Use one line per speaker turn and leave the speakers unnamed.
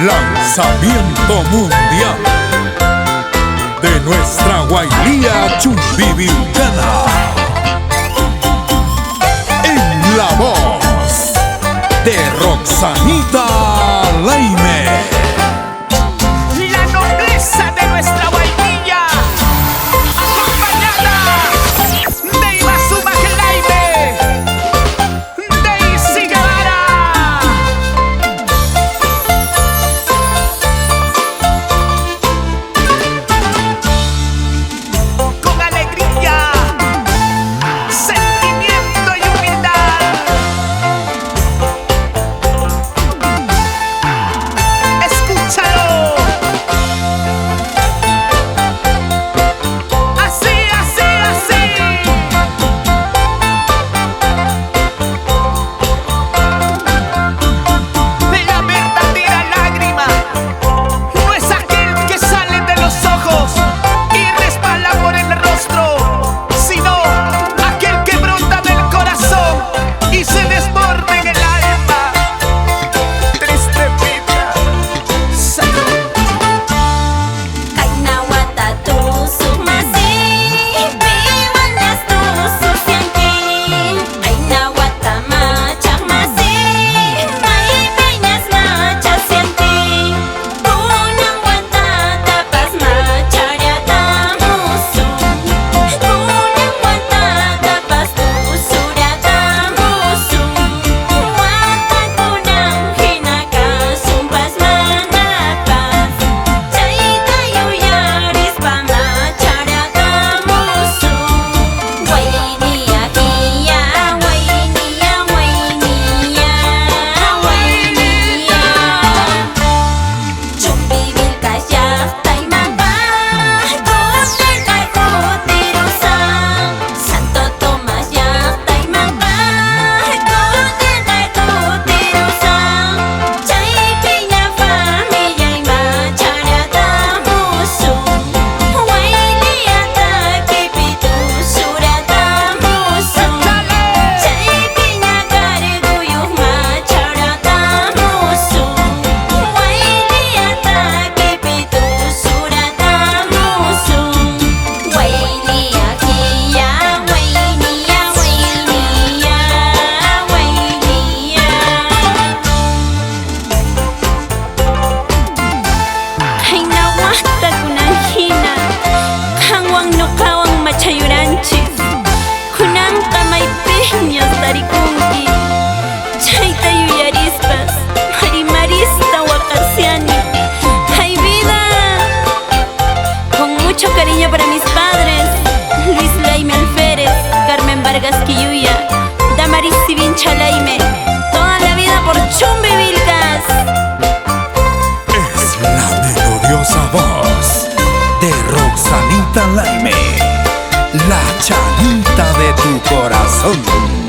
Lanzamiento mundial de nuestra Guailía Chumbivilcana. En la voz de Roxanita Laime.
La nobleza de nuestra Guailía, acompañada de Ibazuma Laime, de Isi Guevara. Con alegría, sentimiento y humildad, escúchalo. Así, así, así. La verdadera lágrima no es aquel que sale de los ojos y resbala por el rostro, sino aquel que brota del corazón y se desborda en el alma. Triste vida.
Kainawata tusuk masih piwanas tusuk siangking Ainawata macak masih mai penyas macak siangking Kunang wata tapas macarata musuh Kunang wata tapas tusurata musuh Wata kunang hinaka sumpas manapas Cai tayo yaris pamacarata musuh Wainia hiya, wainia, wainia, wainia Chumbivilcas llaqtay mapaj Kutitay kutirusaq Santo Tomas llaqtay mapaj Kutitay kutirusaq Chaypi ña familiay macharata musuh Wayliyata kipitu surata musuh Chaypi ña karguyuq macharata musuh Wayliyata kipitu surata musuh Wayliya hiya, wayniya, wayniya, wayniya Kainawata kunanhina Kanwang nukawang machayuranchis Kunang kamaypiñas tarikunki Chayta yuyarispas Marimarista waqarsiani Ay vida Con mucho cariño para mis padres Luis Laime Alférez Carmen Vargas Quilluya Damaris Sivincha Laime Toda la vida por Chumbivilcas
Es la melodiosa voz de Roxanita Laime, la chanita de tu corazón.